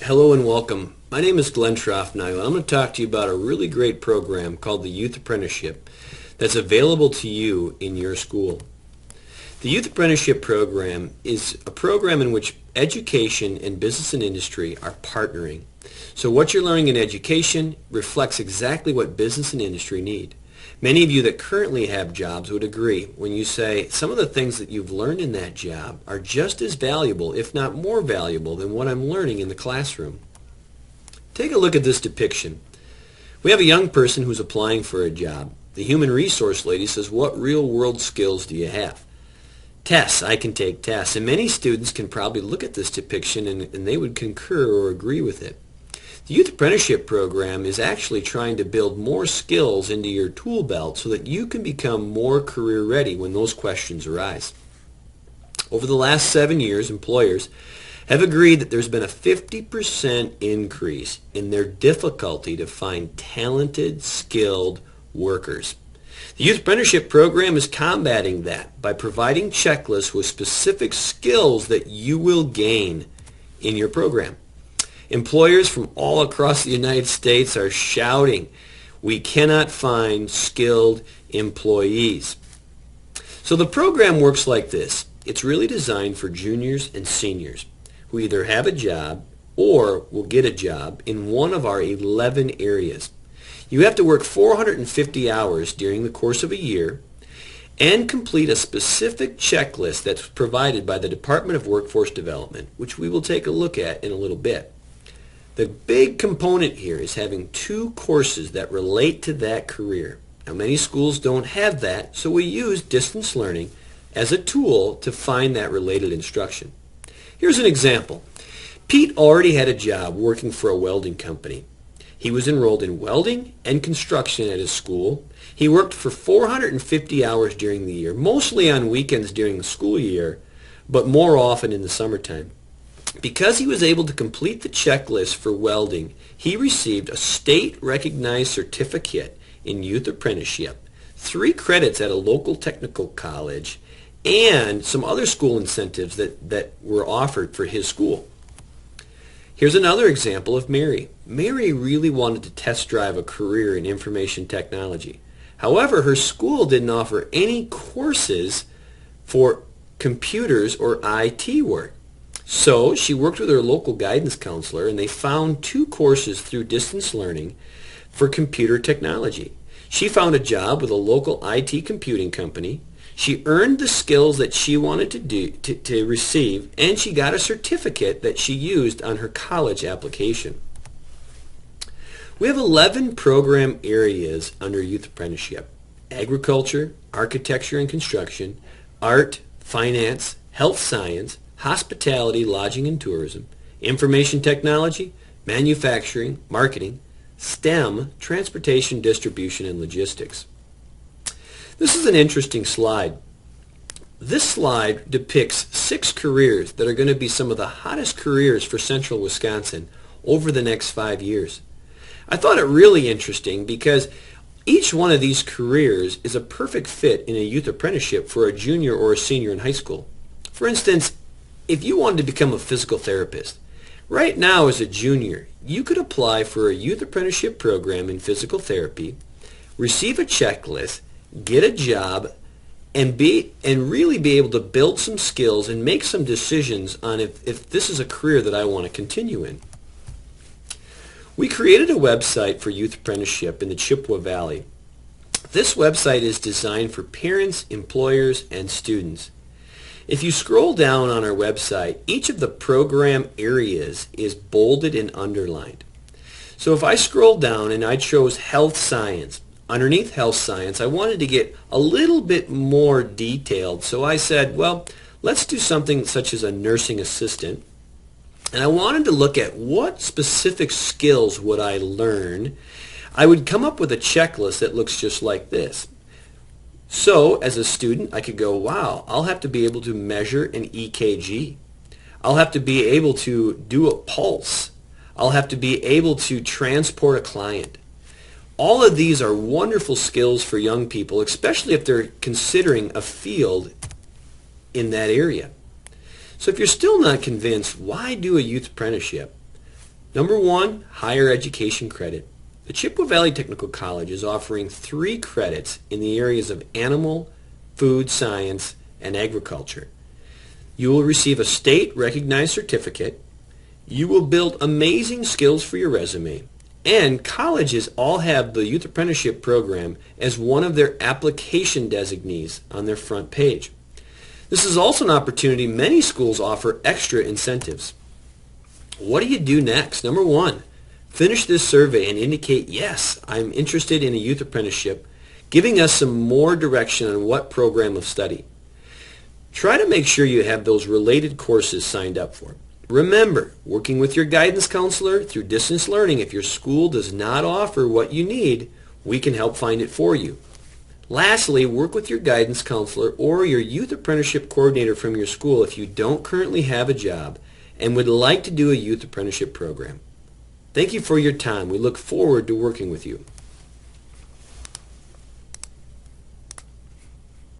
Hello and welcome. My name is Glenn Schroffnagel. I'm going to talk to you about a really great program called the Youth Apprenticeship that's available to you in your school. The Youth Apprenticeship program is a program in which education and business and industry are partnering. So what you're learning in education reflects exactly what business and industry need. Many of you that currently have jobs would agree when you say some of the things that you've learned in that job are just as valuable, if not more valuable, than what I'm learning in the classroom. Take a look at this depiction. We have a young person who's applying for a job. The human resource lady says, "What real-world skills do you have?" Tests. I can take tests. And many students can probably look at this depiction and they would concur or agree with it. The Youth Apprenticeship program is actually trying to build more skills into your tool belt so that you can become more career ready when those questions arise. Over the last 7 years, employers have agreed that there's been a 50% increase in their difficulty to find talented, skilled workers. The Youth Apprenticeship program is combating that by providing checklists with specific skills that you will gain in your program. Employers from all across the United States are shouting, "We cannot find skilled employees." So the program works like this. It's really designed for juniors and seniors who either have a job or will get a job in one of our 11 areas. You have to work 450 hours during the course of a year and complete a specific checklist that's provided by the Department of Workforce Development, which we will take a look at in a little bit. The big component here is having 2 courses that relate to that career. Now, many schools don't have that, so we use distance learning as a tool to find that related instruction. Here's an example. Pete already had a job working for a welding company. He was enrolled in welding and construction at his school. He worked for 450 hours during the year, mostly on weekends during the school year, but more often in the summertime. Because he was able to complete the checklist for welding, he received a state-recognized certificate in youth apprenticeship, 3 credits at a local technical college, and some other school incentives that were offered for his school. Here's another example of Mary. Mary really wanted to test drive a career in information technology. However, her school didn't offer any courses for computers or IT work. So she worked with her local guidance counselor and they found 2 courses through distance learning for computer technology. She found a job with a local IT computing company. She earned the skills that she wanted to receive, and she got a certificate that she used on her college application. We have 11 program areas under youth apprenticeship: agriculture, architecture and construction, art, finance, health science, hospitality, lodging and tourism, information technology, manufacturing, marketing, STEM, transportation, distribution, and logistics. This is an interesting slide. This slide depicts 6 careers that are going to be some of the hottest careers for central Wisconsin over the next 5 years. I thought it really interesting because each one of these careers is a perfect fit in a youth apprenticeship for a junior or a senior in high school. For instance, if you wanted to become a physical therapist, right now as a junior, you could apply for a youth apprenticeship program in physical therapy, receive a checklist, get a job, and really be able to build some skills and make some decisions on if this is a career that I want to continue in. We created a website for youth apprenticeship in the Chippewa Valley. This website is designed for parents, employers, and students. If you scroll down on our website, each of the program areas is bolded and underlined. So if I scroll down and I chose health science, underneath health science, I wanted to get a little bit more detailed. So I said, well, let's do something such as a nursing assistant. And I wanted to look at what specific skills would I learn. I would come up with a checklist that looks just like this. So as a student, I could go, wow, I'll have to be able to measure an EKG. I'll have to be able to do a pulse. I'll have to be able to transport a client. All of these are wonderful skills for young people, especially if they're considering a field in that area. So if you're still not convinced, why do a youth apprenticeship? Number one, higher education credit. The Chippewa Valley Technical College is offering 3 credits in the areas of animal, food science, and agriculture. You will receive a state-recognized certificate. You will build amazing skills for your resume. And colleges all have the Youth Apprenticeship program as one of their application designees on their front page. This is also an opportunity many schools offer extra incentives. What do you do next? Number one, finish this survey and indicate, yes, I'm interested in a youth apprenticeship, giving us some more direction on what program of study. Try to make sure you have those related courses signed up for. Remember, working with your guidance counselor through distance learning, if your school does not offer what you need, we can help find it for you. Lastly, work with your guidance counselor or your youth apprenticeship coordinator from your school if you don't currently have a job and would like to do a youth apprenticeship program. Thank you for your time. We look forward to working with you.